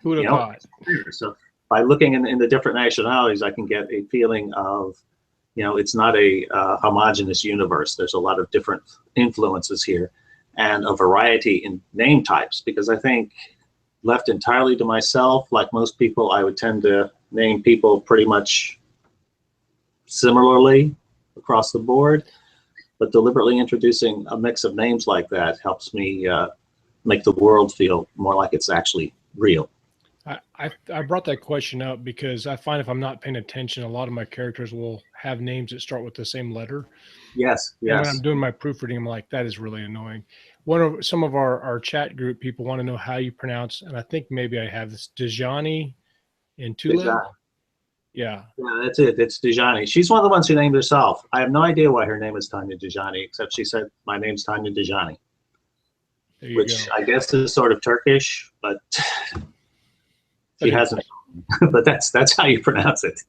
who would have thought? So by looking in the different nationalities, I can get a feeling of, it's not a homogeneous universe. There's a lot of different influences here and a variety in name types, because I think left entirely to myself, like most people, I would tend to name people pretty much similarly across the board, but deliberately introducing a mix of names like that helps me make the world feel more like it's actually real. I brought that question up because I find if I'm not paying attention, a lot of my characters will have names that start with the same letter. Yes. And when I'm doing my proofreading, I'm like, that is really annoying. Some of our chat group people want to know how you pronounce, and I think maybe I have this, Dejani in Tule. Yeah, that's it. It's Dejani. She's one of the ones who named herself. I have no idea why her name is Tanya Dejani, except she said, my name's Tanya Dejani, which I guess is sort of Turkish, but she hasn't. But that's how you pronounce it.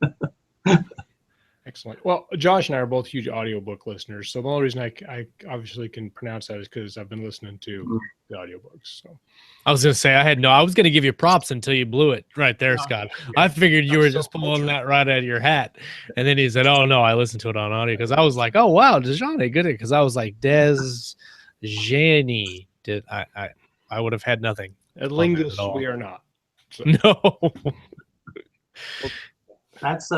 Excellent. Well, Josh and I are both huge audiobook listeners, so the only reason I obviously can pronounce that is because I've been listening to the audiobooks. So I was going to say, I was going to give you props until you blew it right there, Scott. I figured you were just pulling that right out of your hat. And then he said, oh, no, I listened to it on audio, because I was like, oh, wow, Dejani, good. Because I was like, Dejani. I would have had nothing. At linguists, we are not. So. No. That's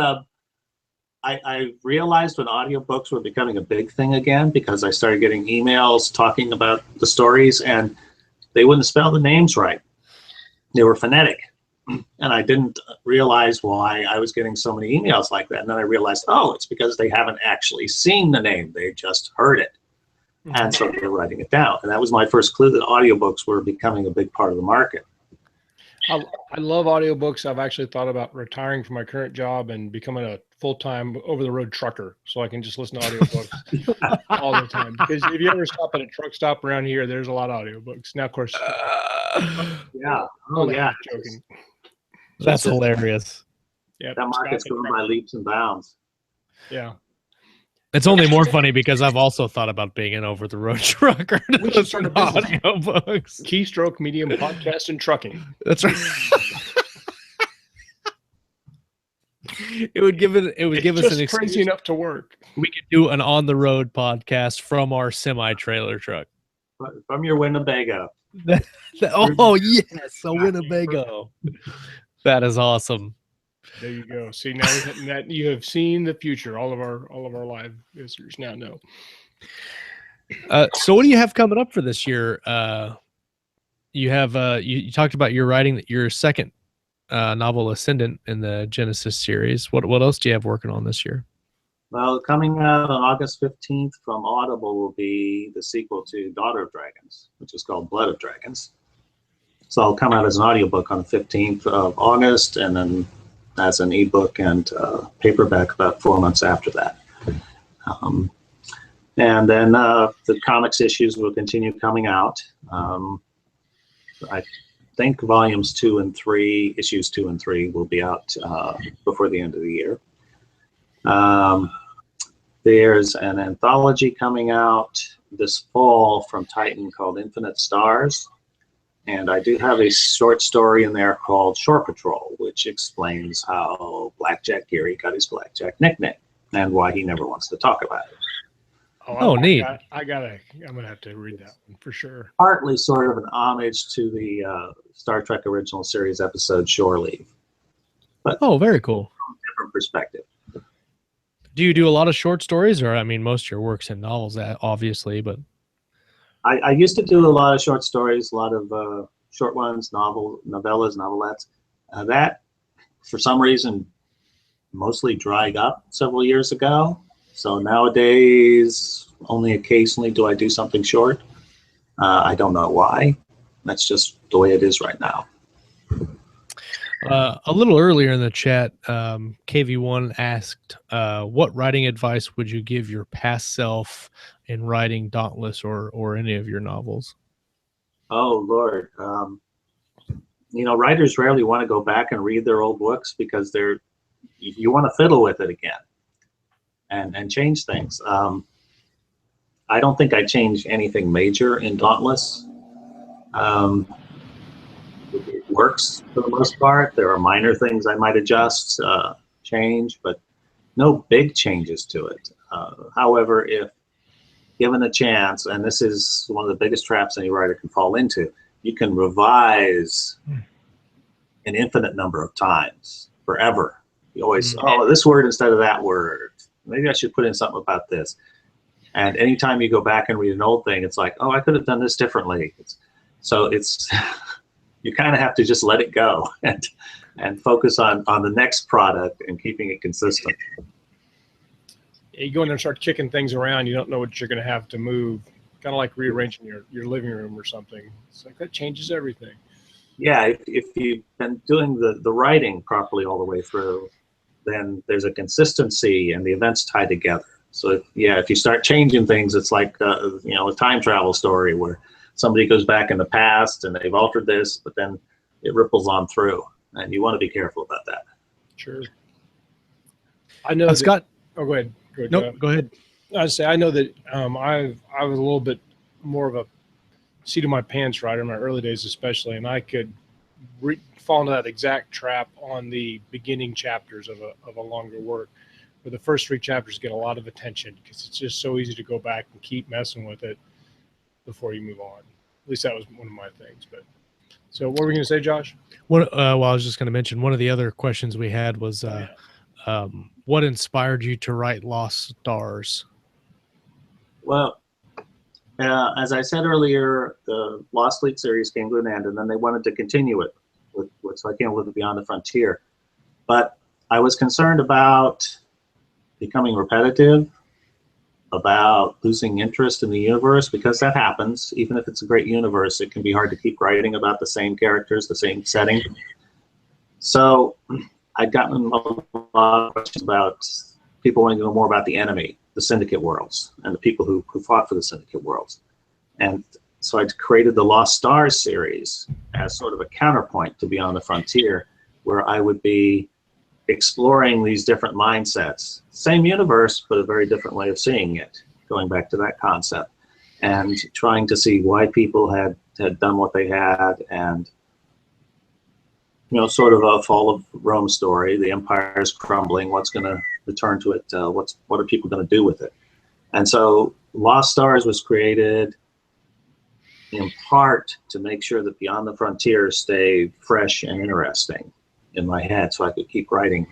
I realized when audiobooks were becoming a big thing again, because I started getting emails talking about the stories, and they wouldn't spell the names right. They were phonetic. And I didn't realize why I was getting so many emails like that. And then I realized, oh, it's because they haven't actually seen the name. They just heard it. And so they're writing it down. And that was my first clue that audiobooks were becoming a big part of the market. I love audiobooks. I've actually thought about retiring from my current job and becoming a full-time over-the-road trucker, so I can just listen to audiobooks all the time. Because if you ever stop at a truck stop around here, there's a lot of audiobooks. Now, of course, yeah. Oh, yeah. Joking. That's hilarious. Yeah, that market's growing by leaps and bounds. Yeah. It's only more funny because I've also thought about being an over-the-road trucker to We should listen start to a business. audiobooks. Keystroke Medium Podcast and Trucking. That's right. It would give us an excuse. Crazy enough to work. We could do an on-the-road podcast from our semi-trailer truck. From your Winnebago. Oh yes, a Winnebago. That is awesome. There you go. See, now that you have seen the future. All of our live visitors now know. So what do you have coming up for this year? You have you talked about your writing your second novel, Ascendant, in the Genesis series. What else do you have working on this year? Well, coming out on August 15th from Audible will be the sequel to Daughter of Dragons, which is called Blood of Dragons. So I'll come out as an audiobook on the 15th of August, and then as an ebook and paperback about 4 months after that. And then the comics issues will continue coming out. I think volumes 2 and 3, issues 2 and 3 will be out before the end of the year. There's an anthology coming out this fall from Titan called Infinite Stars. And I do have a short story in there called Shore Patrol, which explains how Blackjack Geary got his Blackjack nickname and why he never wants to talk about it. Oh, neat. I'm going to have to read that one for sure. Partly sort of an homage to the Star Trek original series episode Shore Leave. But very cool. From a different perspective. Do you do a lot of short stories, or I mean, most of your work's in novels, obviously, but I used to do a lot of short stories, a lot of short ones, novellas, novelettes. That, for some reason, mostly dried up several years ago. So nowadays, only occasionally do I do something short. I don't know why. That's just the way it is right now. A little earlier in the chat, KV1 asked, what writing advice would you give your past self in writing Dauntless or any of your novels? Oh, Lord. Writers rarely want to go back and read their old books because you want to fiddle with it again and change things. I don't think I changed anything major in Dauntless. It works for the most part. There are minor things I might adjust, change, but no big changes to it. However, if given a chance, and this is one of the biggest traps any writer can fall into, you can revise an infinite number of times, forever. You always, this word instead of that word. Maybe I should put in something about this. And anytime you go back and read an old thing, it's like, oh, I could have done this differently. So you kind of have to just let it go and focus on the next product and keeping it consistent. You go in there and start kicking things around. You don't know what you're going to have to move. Kind of like rearranging your living room or something. It's like that changes everything. Yeah, if you've been doing the writing properly all the way through, then there's a consistency and the events tie together. So if you start changing things, it's like a time travel story where somebody goes back in the past and they've altered this, but then it ripples on through, and you want to be careful about that. Sure. I know Scott. Oh, go ahead. Nope, go ahead. I know that I was a little bit more of a seat of my pants writer in my early days, especially, and I could fall into that exact trap on the beginning chapters of a longer work, where the first 3 chapters get a lot of attention because it's just so easy to go back and keep messing with it before you move on. At least that was one of my things. But so what were we going to say, Josh? Well, I was just going to mention one of the other questions we had was what inspired you to write Lost Stars? Well, as I said earlier, the Lost Fleet series came to an end, and then they wanted to continue it with so I Can't Live Beyond the Frontier. But I was concerned about becoming repetitive, about losing interest in the universe, because that happens. Even if it's a great universe, it can be hard to keep writing about the same characters, the same setting. So I'd gotten a lot of questions about people wanting to know more about the enemy, the Syndicate worlds, and the people who fought for the Syndicate worlds. And so I created the Lost Stars series as sort of a counterpoint to Beyond the Frontier, where I would be exploring these different mindsets. Same universe, but a very different way of seeing it, going back to that concept, and trying to see why people had done what they had, and sort of a fall of Rome story. The empire's crumbling. What's going to return to it? What are people going to do with it? And so Lost Stars was created in part to make sure that Beyond the Frontier stayed fresh and interesting in my head, so I could keep writing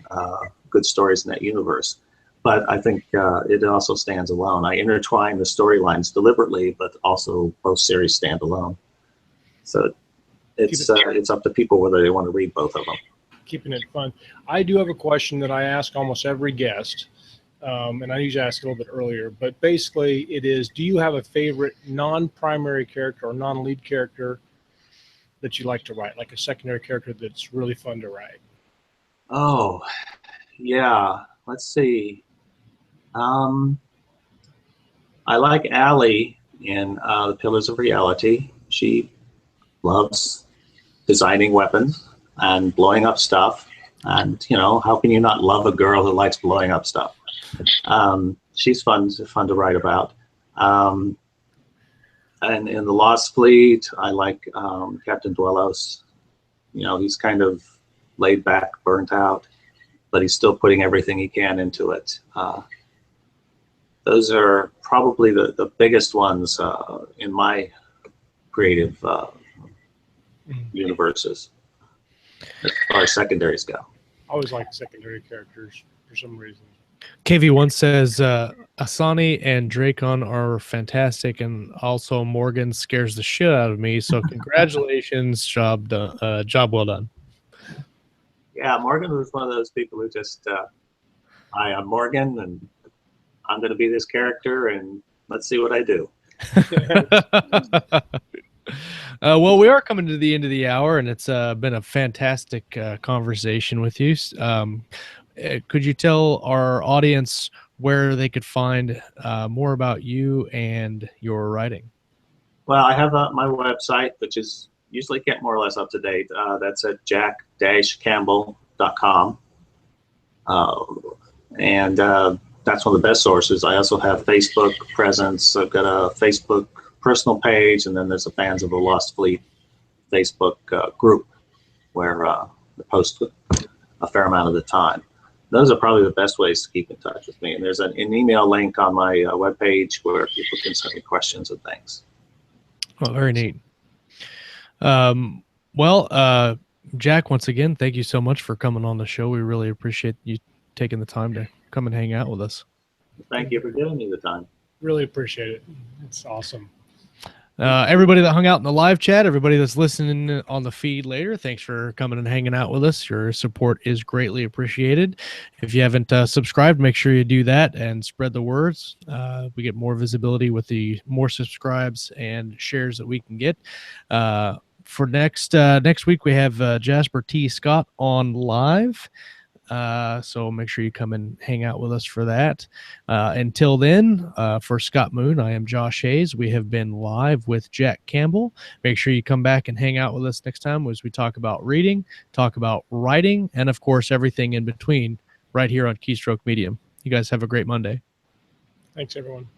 good stories in that universe. But I think it also stands alone. I intertwine the storylines deliberately, but also both series stand alone. So it's up to people whether they want to read both of them. Keeping it fun. I do have a question that I ask almost every guest, and I usually ask it a little bit earlier, but basically it is, do you have a favorite non-primary character or non-lead character that you like to write, like a secondary character that's really fun to write? Oh, yeah. Let's see. I like Allie in The Pillars of Reality. She loves designing weapons and blowing up stuff. And, how can you not love a girl who likes blowing up stuff? She's fun to write about. And in the Lost Fleet, I like Captain Dwellos. He's kind of laid back, burnt out, but he's still putting everything he can into it. Those are probably the biggest ones in my creative universes as far as secondaries go. I always like secondary characters for some reason. KV1 says Asani and Dracon are fantastic, and also Morgan scares the shit out of me. So congratulations, job done, job well done. Yeah, Morgan was one of those people who just, hi, I'm Morgan, and I'm going to be this character, and let's see what I do. Well, we are coming to the end of the hour, and it's been a fantastic conversation with you. Could you tell our audience where they could find more about you and your writing? Well, I have my website, which is usually kept more or less up to date. That's at jack-campbell.com. And that's one of the best sources. I also have Facebook presence. I've got a Facebook personal page, and then there's a Fans of the Lost Fleet Facebook group where I post a fair amount of the time. Those are probably the best ways to keep in touch with me. And there's an email link on my webpage where people can send me questions and things. Well, very neat. Jack, once again, thank you so much for coming on the show. We really appreciate you taking the time to come and hang out with us. Thank you for giving me the time. Really appreciate it. It's awesome. Everybody that hung out in the live chat, everybody that's listening on the feed later, thanks for coming and hanging out with us. Your support is greatly appreciated. If you haven't subscribed, make sure you do that and spread the words. We get more visibility with the more subscribes and shares that we can get. For next week, we have Jasper T. Scott on live. So make sure you come and hang out with us for that. Until then, for Scott Moon, I am Josh Hayes. We have been live with Jack Campbell. Make sure you come back and hang out with us next time as we talk about reading, talk about writing, and of course, everything in between right here on Keystroke Medium. You guys have a great Monday. Thanks, everyone.